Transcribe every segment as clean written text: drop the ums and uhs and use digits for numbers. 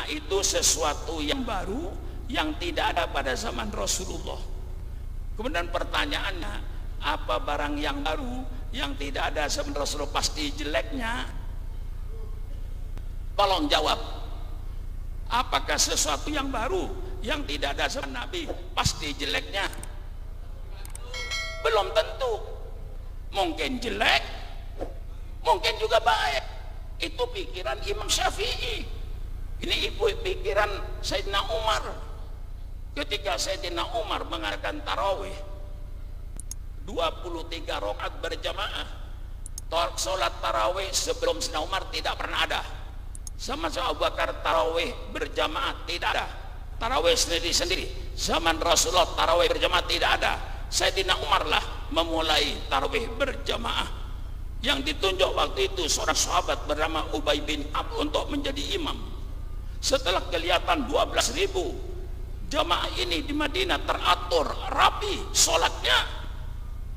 bid'ah itu sesuatu yang baru yang tidak ada pada zaman Rasulullah. Kemudian pertanyaannya, apa barang yang baru yang tidak ada zaman Rasulullah? Pasti jeleknya. Tolong jawab. Apakah sesuatu yang baru yang tidak ada zaman Nabi pasti jeleknya? Belum tentu. Mungkin jelek, mungkin juga baik. Itu pikiran Imam Syafi'i. Ini ibu pikiran Sayyidina Umar. Ketika Sayyidina Umar mengadakan tarawih 23 rakaat berjamaah, sholat tarawih sebelum Sayyidina Umar tidak pernah ada. Zaman Abu Bakar tarawih berjamaah tidak ada. Tarawih sendiri-sendiri. Zaman Rasulullah tarawih berjamaah tidak ada. Sayyidina Umar lah memulai tarawih berjamaah. Yang ditunjuk waktu itu seorang sahabat bernama Ubay bin Ab untuk menjadi imam. Setelah kelihatan 12.000 jamaah ini di Madinah teratur rapi sholatnya,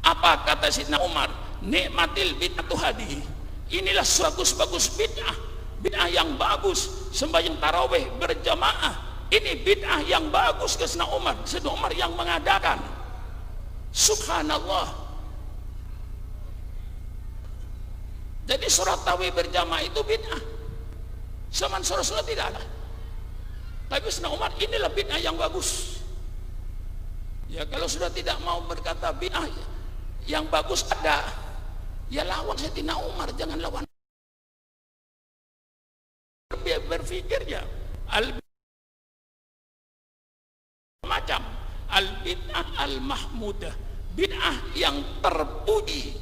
apa kata Sayyidina Umar? Nikmatil bid'atu hadi. Inilah bagus-bagus bid'ah, bid'ah yang bagus. Sembahyang tarawih berjamaah, ini bid'ah yang bagus ke Sayyidina Umar. Sayyidina Umar yang mengadakan. Subhanallah. Jadi sholat tarawih berjamaah itu bid'ah. Zaman Rasulullah tidak ada. Tapi Sayyidina Umar, inilah bid'ah yang bagus. Ya kalau sudah tidak mau berkata bid'ah yang bagus ada, ya lawan Sayyidina Umar, jangan lawan. Berpikirnya macam al-bid'ah al-mahmudah, bid'ah yang terpuji,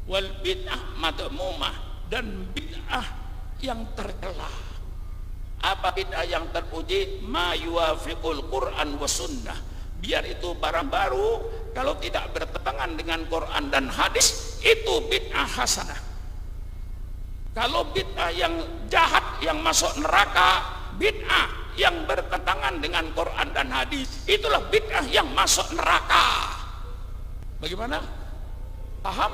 wal bid'ah madmumah, dan bid'ah yang tercela. Apa bid'ah yang terpuji? Ma yuwafiqul Quran wa sunnah. Biar itu barang baru, kalau tidak bertentangan dengan Quran dan hadis, itu bid'ah hasanah. Kalau bid'ah yang jahat, yang masuk neraka, bid'ah yang bertentangan dengan Quran dan hadis, itulah bid'ah yang masuk neraka. Bagaimana? Paham?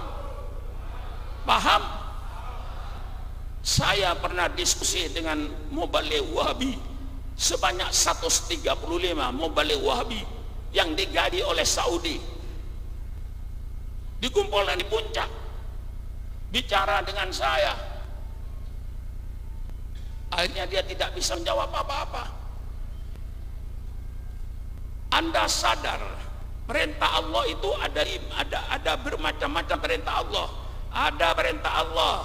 Paham? Saya pernah diskusi dengan Mubalik Wahabi sebanyak 135 Mubalik Wahabi yang digaji oleh Saudi, dikumpulkan di puncak, bicara dengan saya. Akhirnya dia tidak bisa menjawab apa-apa. Anda sadar perintah Allah itu ada bermacam-macam perintah Allah. Ada perintah Allah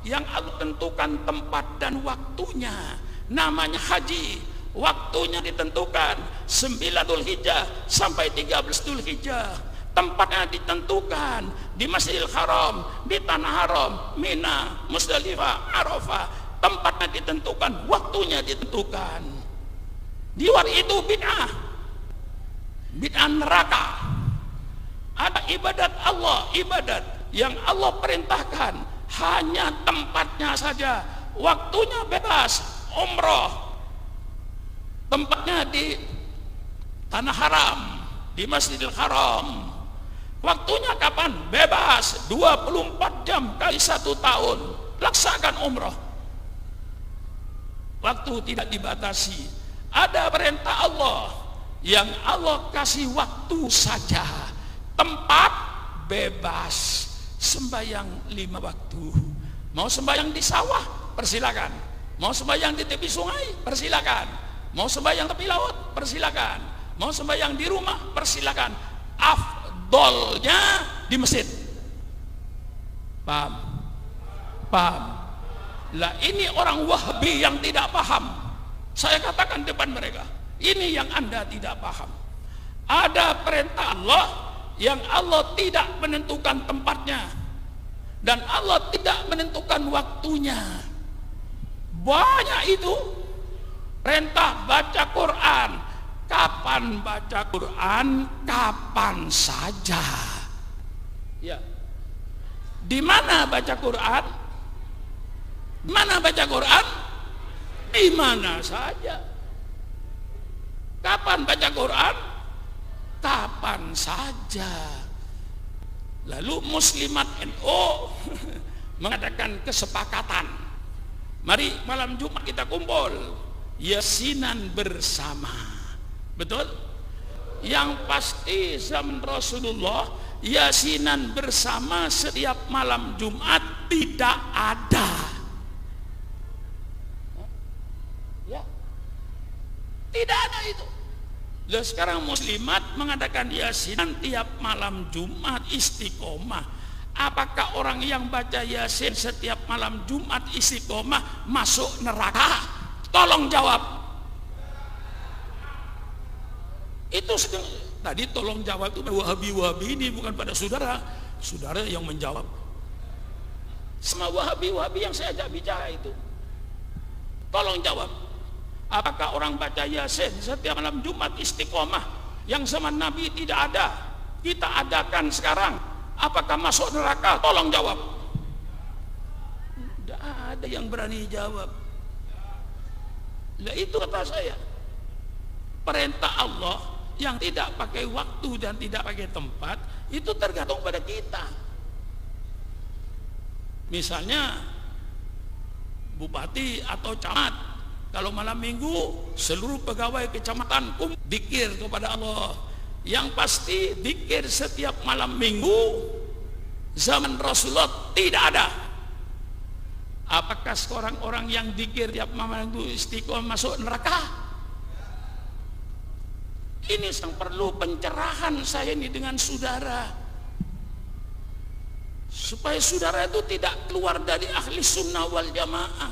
yang Allah tentukan tempat dan waktunya, namanya haji. Waktunya ditentukan 9 Dzulhijjah sampai 13 Dzulhijjah. Tempatnya ditentukan di Masjidil Haram, di Tanah Haram, Mina, Musdalifah, Arafah. Tempatnya ditentukan, waktunya ditentukan. Di luar itu bid'ah, bid'ah neraka. Ada ibadat Allah, ibadat yang Allah perintahkan, hanya tempatnya saja, waktunya bebas. Umroh tempatnya di Tanah Haram, di Masjidil Haram. Waktunya kapan? Bebas, 24 jam kali 1 tahun. Laksanakan umroh. Waktu tidak dibatasi. Ada perintah Allah yang Allah kasih waktu saja, tempat bebas. Sembahyang 5 waktu. Mau sembahyang di sawah, persilakan. Mau sembahyang di tepi sungai, persilakan. Mau sembahyang tepi laut, persilakan. Mau sembahyang di rumah, persilakan. Afdolnya di masjid. Paham? Paham? Lah ini orang Wahabi yang tidak paham. Saya katakan depan mereka, ini yang Anda tidak paham. Ada perintah Allah yang Allah tidak menentukan tempatnya, dan Allah tidak menentukan waktunya. Banyak itu. Perintah baca Quran. Kapan baca Quran? Kapan saja. Ya. Di mana baca Quran? Di mana baca Quran? Di mana saja. Kapan baca Quran? Kapan saja. Lalu Muslimat NU mengadakan kesepakatan. Mari malam Jumat kita kumpul. yasinan bersama. Betul? Yang pasti zaman Rasulullah yasinan bersama setiap malam Jumat tidak ada. Ya, tidak ada itu. Lalu sekarang muslimat mengadakan yasinan tiap malam Jumat istiqomah. Apakah orang yang baca yasin setiap malam Jumat istiqomah masuk neraka? Tolong jawab. Itu tadi tolong jawab itu Wahabi ini, bukan pada saudara. Saudara yang menjawab. Semua Wahabi yang saya ajak bicara itu. Tolong jawab. Apakah orang baca yasin setiap malam Jumat istiqomah yang zaman Nabi tidak ada, kita adakan sekarang, apakah masuk neraka? Tolong jawab. Tidak ada yang berani jawab. Lah itu kata saya, perintah Allah yang tidak pakai waktu dan tidak pakai tempat itu tergantung pada kita. Misalnya bupati atau camat, kalau malam minggu seluruh pegawai kecamatan dzikir kepada Allah. Yang pasti dzikir setiap malam minggu zaman Rasulullah tidak ada. Apakah seorang orang yang dzikir tiap malam minggu istiqomah masuk neraka? Ini yang perlu pencerahan saya ini dengan saudara, supaya saudara itu tidak keluar dari ahli sunnah wal jamaah.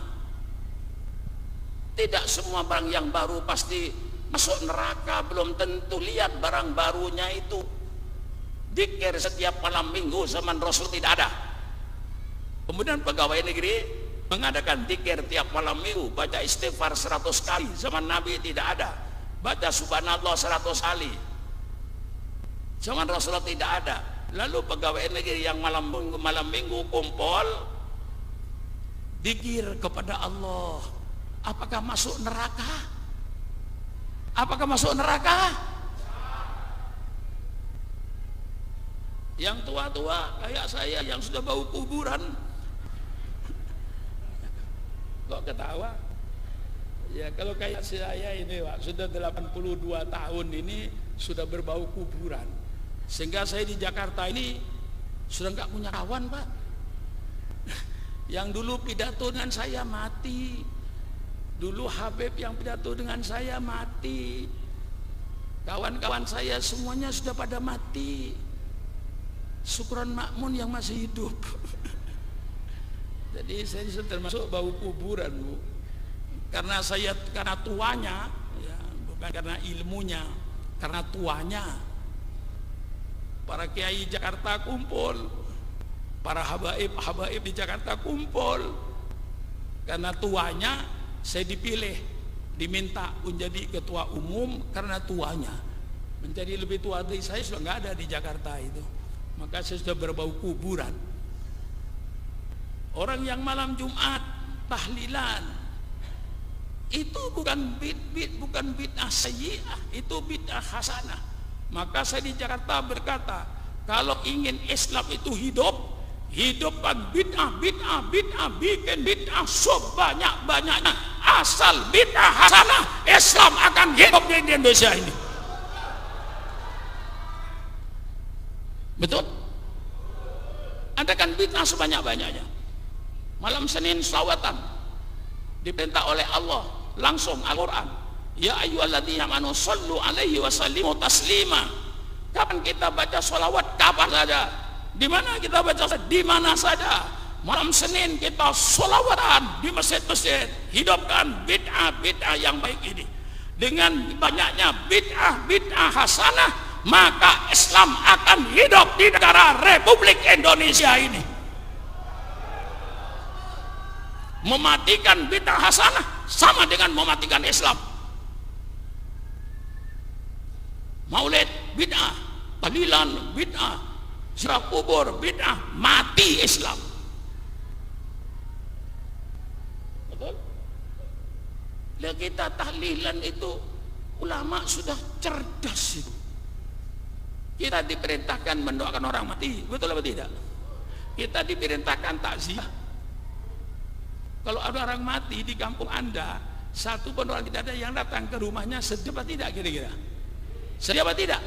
Tidak semua barang yang baru pasti masuk neraka, belum tentu. Lihat barang barunya itu. Dzikir setiap malam minggu zaman Rasul tidak ada. Kemudian pegawai negeri mengadakan dzikir tiap malam minggu, baca istighfar 100 kali, zaman Nabi tidak ada. Baca subhanallah 100 kali, zaman Rasulullah tidak ada. Lalu pegawai negeri yang malam minggu kumpul dzikir kepada Allah, apakah masuk neraka? Apakah masuk neraka? Yang tua-tua kayak saya yang sudah bau kuburan, kok ketawa? Ya kalau kayak saya ini Pak, sudah 82 tahun ini sudah berbau kuburan. Sehingga saya di Jakarta ini sudah nggak punya kawan Pak. Yang dulu pidato dengan saya mati. Dulu Habib yang pidato dengan saya mati. Kawan-kawan saya semuanya sudah pada mati. Syukron Makmun yang masih hidup. Jadi saya sudah termasuk bau kuburan Bu. Karena tuanya, ya, bukan karena ilmunya, karena tuanya. Para kiai Jakarta kumpul, para habaib di Jakarta kumpul. Karena tuanya saya dipilih, diminta menjadi ketua umum karena tuanya. Menjadi lebih tua dari saya sudah nggak ada di Jakarta itu. Maka saya sudah berbau kuburan. Orang yang malam Jumat tahlilan itu bukan bid'ah sayyi'ah, itu bid'ah hasanah. Maka saya di Jakarta berkata, kalau ingin Islam itu hidupkan bid'ah, bikin bid'ah sebanyak-banyaknya. Asal bid'ah hasanah, Islam akan hidup di Indonesia ini. Betul? Adakan bid'ah sebanyak-banyaknya. Malam Senin selawatan diperintah oleh Allah langsung Al-Quran, ya ayyuhalladzina amanu shallu alaihi wa sallimu taslima. Kapan kita baca sholawat? Kapan saja. Di mana kita baca? Di mana saja. Malam Senin kita sholawatan di masjid-masjid. Hidupkan bid'ah yang baik ini. Dengan banyaknya bid'ah hasanah, maka Islam akan hidup di negara Republik Indonesia ini. Mematikan bid'ah hasanah sama dengan mematikan Islam. Maulid bid'ah, tahlilan bid'ah, ziarah kubur bid'ah, mati Islam. Betul? Lihat kita tahlilan itu ulama sudah cerdas itu. Kita diperintahkan mendoakan orang mati, betul atau tidak? Kita diperintahkan takziah. Kalau ada orang mati di kampung Anda, satu pun orang tidak ada yang datang ke rumahnya sedih apa tidak kira-kira? Sedih apa tidak?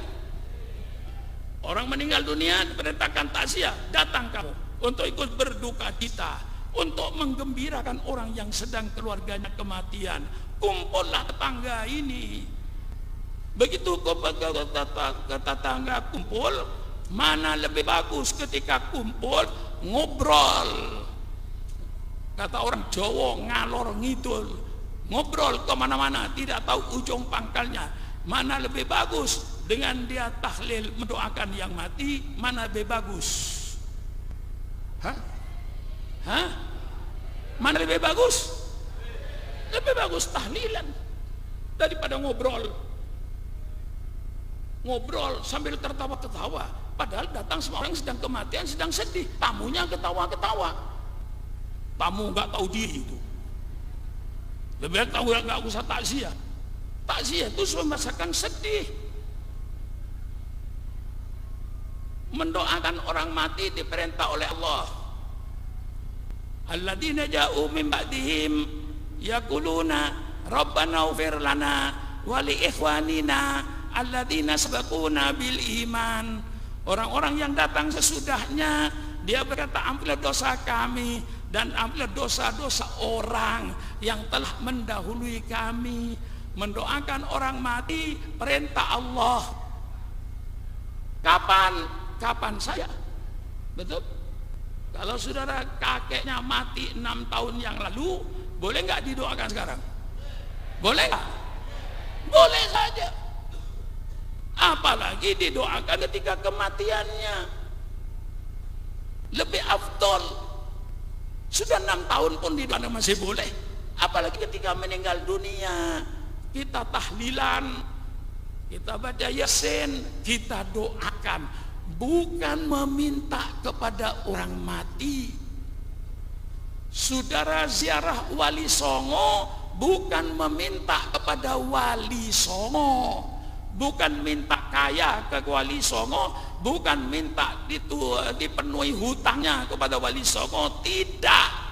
Orang meninggal dunia diperintahkan takziah, datang kamu untuk ikut berduka cita, untuk menggembirakan orang yang sedang keluarganya kematian. Kumpullah tetangga ini. Begitu ke tetangga kumpul, mana lebih bagus ketika kumpul ngobrol. Kata orang Jawa ngalor ngidul, ngobrol kemana-mana, tidak tahu ujung pangkalnya. Mana lebih bagus dengan dia tahlil mendoakan yang mati, mana lebih bagus? Hah? Mana lebih bagus? Lebih bagus tahlilan daripada ngobrol sambil tertawa-ketawa, padahal datang semua orang sedang kematian, sedang sedih, tamunya ketawa-ketawa. Tamu nggak tahu diri itu. Lebih baik tamu nggak usah takziah. Takziah itu merasakan sedih. Mendoakan orang mati diperintah oleh Allah. Alladzina ja'u min ba'dihim yaquluna rabbana ighfir lana wa li ikhwanina alladzina sabaquna bil iman. Orang-orang yang datang sesudahnya dia berkata, ampunilah dosa kami dan ampunilah dosa-dosa orang yang telah mendahului kami. Mendoakan orang mati perintah Allah. Kapan saya? Betul? Kalau saudara kakeknya mati 6 tahun yang lalu, boleh nggak didoakan sekarang? Boleh nggak? Boleh saja. Apalagi didoakan ketika kematiannya. Lebih afdol. Sudah 6 tahun pun didoakan masih boleh. Apalagi ketika meninggal dunia, kita tahlilan, kita baca Yasin, kita doakan, bukan meminta kepada orang mati. Saudara ziarah Wali Songo bukan meminta kepada Wali Songo, bukan minta kaya ke Wali Songo, bukan minta dipenuhi hutangnya kepada Wali Songo, tidak.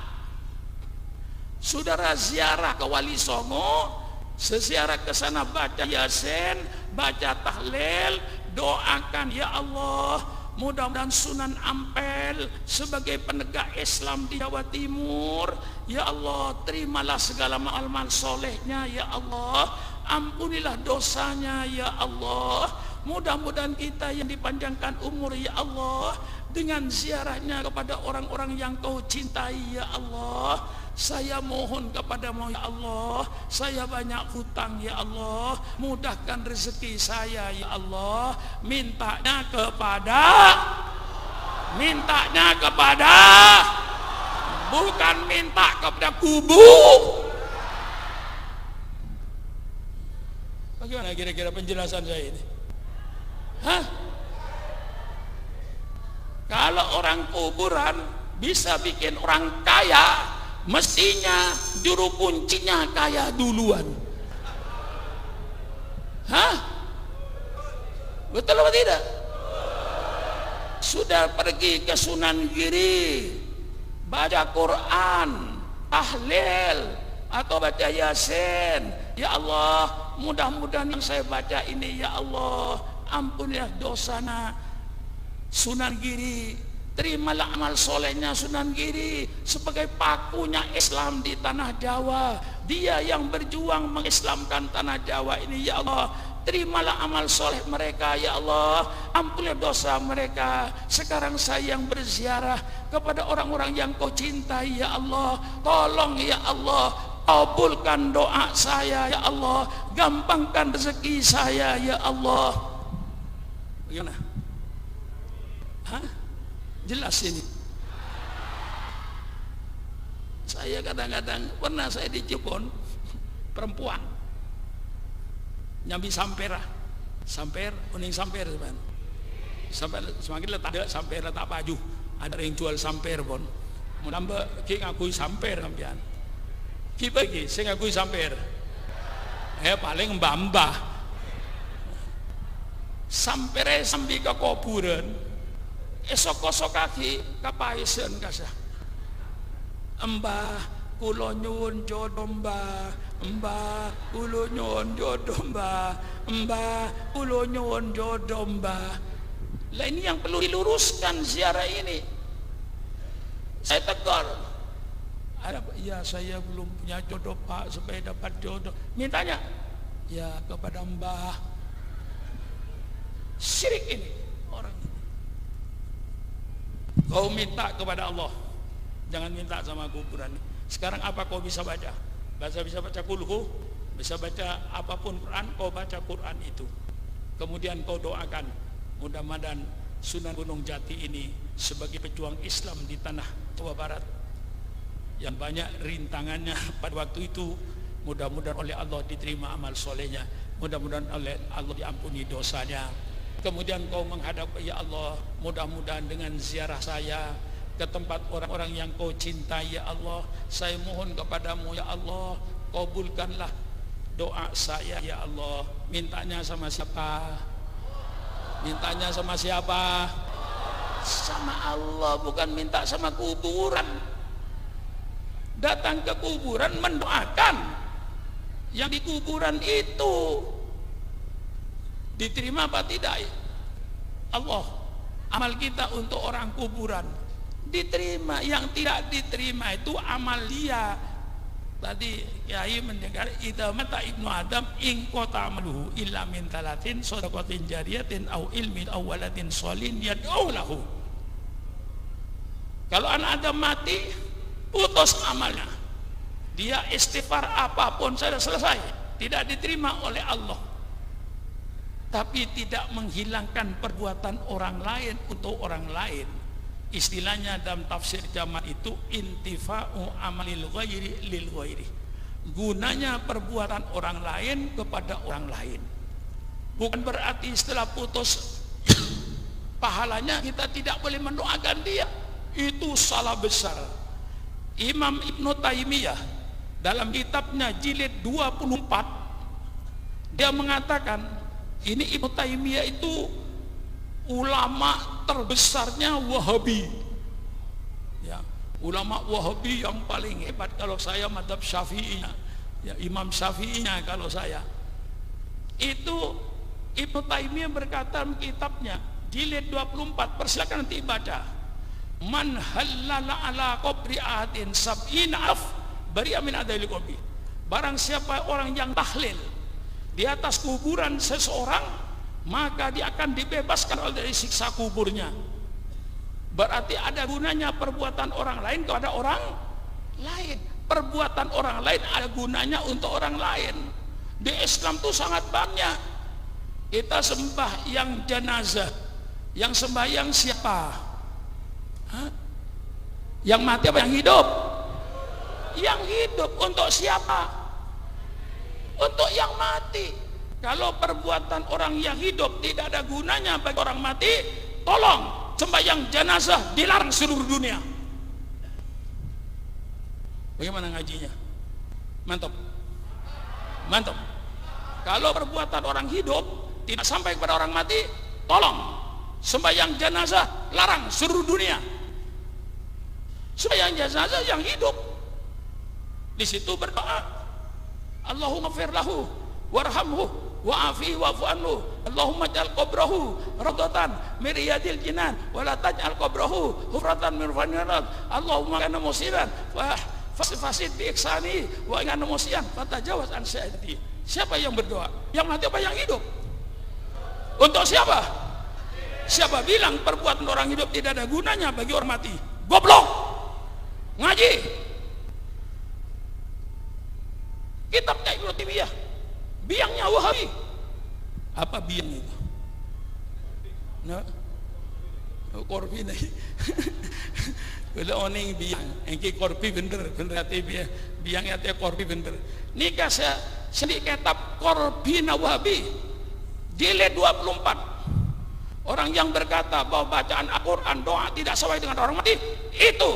Saudara ziarah ke Wali Songo, seziarah ke sana baca Yasin, baca tahlil, doakan, ya Allah, mudah-mudahan Sunan Ampel sebagai penegak Islam di Jawa Timur, ya Allah, terimalah segala amal solehnya, ya Allah, ampunilah dosanya, ya Allah, mudah-mudahan kita yang dipanjangkan umur, ya Allah, dengan ziarahnya kepada orang-orang yang kau cintai, ya Allah. Saya mohon kepadamu, ya Allah, saya banyak hutang, ya Allah, mudahkan rezeki saya, ya Allah. Mintanya kepada bukan minta kepada kubu. Bagaimana kira-kira penjelasan saya ini? Hah? Kalau orang kuburan bisa bikin orang kaya, mestinya juru kuncinya kaya duluan. Hah? Betul apa tidak? Sudah pergi ke Sunan Giri, baca Quran, tahlil, atau baca Yasin, ya Allah, mudah-mudahan yang saya baca ini, ya Allah, ampunilah dosana Sunan Giri, terimalah amal solehnya Sunan Giri sebagai pakunya Islam di tanah Jawa. Dia yang berjuang mengislamkan tanah Jawa ini, ya Allah, terimalah amal soleh mereka, ya Allah, ampunilah dosa mereka. Sekarang saya yang berziarah kepada orang-orang yang kau cintai, ya Allah, tolong, ya Allah, kabulkan doa saya, ya Allah, gampangkan rezeki saya, ya Allah. Bagaimana? Hah? Jelas ini. Saya kadang-kadang pernah saya di Cirebon, perempuan nyambi samper, kuning samper sebenarnya. Sampai semakin letak samper letak baju, ada yang jual samper pun. Mau nambah ki ngakui samper sampean. Ki bagi saya ngakui samper. Paling mbah-mbah. Sampere sambi ke kuburan. Esok kosok kaki kapaisen kasah. Mbah kula nyuwun jodoh mbah, mbah kula nyuwun jodoh mbah, mbah kula nyuwun jodoh mbah. Lah ini yang perlu diluruskan ziarah ini. Saya tegur, ya saya belum punya jodoh Pak, supaya dapat jodoh. Mintanya, ya kepada mbah. Syirik ini orang ini. Kau minta kepada Allah, jangan minta sama kuburan. Sekarang apa kau bisa baca? Bisa baca kulhu, bisa baca apapun Quran, kau baca Quran itu. Kemudian kau doakan, mudah-mudahan Sunan Gunung Jati ini sebagai pejuang Islam di tanah Jawa Barat yang banyak rintangannya pada waktu itu, mudah-mudahan oleh Allah diterima amal solehnya, mudah-mudahan oleh Allah diampuni dosanya. Kemudian kau menghadap, ya Allah, mudah-mudahan dengan ziarah saya ke tempat orang-orang yang kau cintai, ya Allah, saya mohon kepadamu, ya Allah, kabulkanlah doa saya, ya Allah. Mintanya sama siapa? Mintanya sama siapa? Sama Allah, bukan minta sama kuburan. Datang ke kuburan mendoakan yang di kuburan itu diterima apa tidak? Allah, amal kita untuk orang kuburan diterima. Yang tidak diterima itu amal dia. Tadi Kiai mendengar, idza mata ibnu Adam in qata amaluhu illa min talatin shadaqatin jariyatin au ilmin au waladin sholin yad'u lahu. Kalau anak Adam mati, putus amalnya. Dia istighfar apapun sudah selesai, tidak diterima oleh Allah. Tapi tidak menghilangkan perbuatan orang lain untuk orang lain. Istilahnya dalam tafsir Jamal itu intifa'u amalil ghairi lil ghairi. Gunanya perbuatan orang lain kepada orang lain. Bukan berarti setelah putus pahalanya kita tidak boleh mendoakan dia. Itu salah besar. Imam Ibnu Taimiyah dalam kitabnya jilid 24 dia mengatakan, ini Ibnu Taimiyah itu ulama terbesarnya Wahabi, ya, ulama Wahabi yang paling hebat. Kalau saya madhab Syafi'inya, ya, Imam Syafi'inya kalau saya. Itu Ibnu Taimiyah berkata dalam kitabnya jilid 24, persilakan nanti baca. Man halala ala qabri ahadin sab'ina alf bari'a min adail qabri. Barang siapa orang yang tahlil di atas kuburan seseorang, maka dia akan dibebaskan dari siksa kuburnya. Berarti ada gunanya perbuatan orang lain kepada orang lain. Perbuatan orang lain ada gunanya untuk orang lain. Di Islam itu sangat banyak. Kita sembah yang jenazah, yang sembahyang siapa? Hah? Yang mati apa yang hidup? Yang hidup. Untuk siapa? Untuk yang mati. Kalau perbuatan orang yang hidup tidak ada gunanya bagi orang mati, tolong sembahyang jenazah dilarang seluruh dunia. Bagaimana ngajinya? Mantap. Mantap. Kalau perbuatan orang hidup tidak sampai kepada orang mati, tolong sembahyang jenazah larang seluruh dunia. Sembahyang jenazah yang hidup. Di situ berdoa, Allahumma fir lahu warhamhu wa'afi wa'fu anhu Allahumma ja'al qabrahu radatan min riyadil jinan wa la taj'al qabrahu hufratan min fanirad Allahumma kana musiran fasid bi ihsani wa kana musian fatajawaz an sayyidi. Siapa yang berdoa? Yang mati apa yang hidup? Untuk siapa? Siapa bilang perbuatan orang hidup tidak ada gunanya bagi orang mati? Goblok. Ngaji kitabnya Ibnu Taimiyah, biangnya Wahabi. Apa biang itu? Nah, korpi nih. Kalau oning biang, engki korpi bener hati biangnya teh korpi bener. Nikah saya sedih kitab Korbina Wahabi jilid 24. Orang yang berkata bahwa bacaan Al-Quran doa tidak sesuai dengan orang mati, itu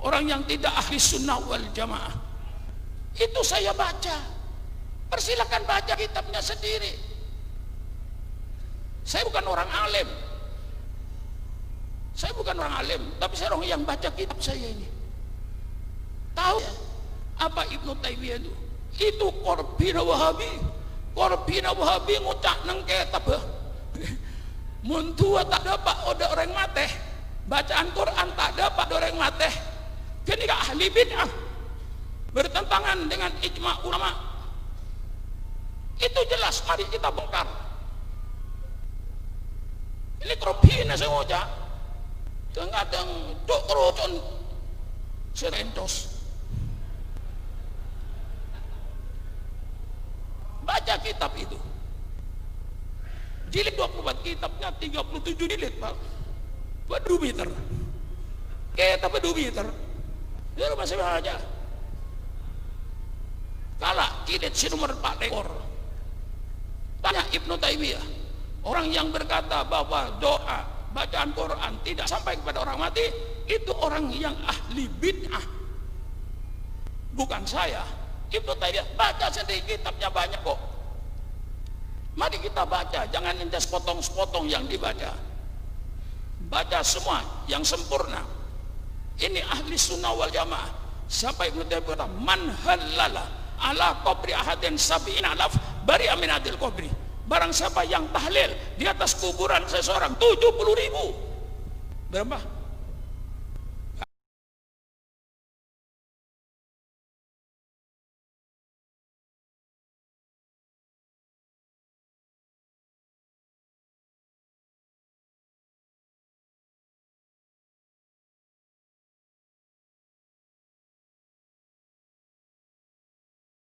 orang yang tidak ahli sunnah wal jamaah. Itu saya baca. Persilakan baca kitabnya sendiri. Saya bukan orang alim. Saya bukan orang alim, tapi saya orang yang baca kitab saya ini. Tahu ya, apa Ibnu Taimiyah itu? Itu Korbina Wahabi. Korbina Wahabi ngucak nang kitab. Muntua tak dapat ada orang mati. Bacaan Quran tak dapat orang mati. Kini ahli bid'ah bertentangan dengan ijma ulama. Itu jelas, mari kita bongkar. Ini Korbina sengaja. Kadang dok rocon serentos. Baca kitab itu. Jilid 24, kitabnya 37 jilid, Pak. Buat 2 meter. Kitabnya 2 meter. Dia masih baca. Kalah jilid nomor 4 ekor. Tanya Ibnu Taimiyah, orang yang berkata bahwa doa bacaan Quran tidak sampai kepada orang mati, itu orang yang ahli bid'ah. Bukan saya. Ibnu Taimiyah, baca sedikit, kitabnya banyak kok. Mari kita baca, jangan hanya sepotong-sepotong yang dibaca. Baca semua yang sempurna. Ini ahli sunnah wal jamaah. Sampai Ibnu Taimiyah berkata, man halala ala qabri ahadin sabi'in alaf bari amin adil qabri. Barang siapa yang tahlil di atas kuburan seseorang 70.000. Berapa?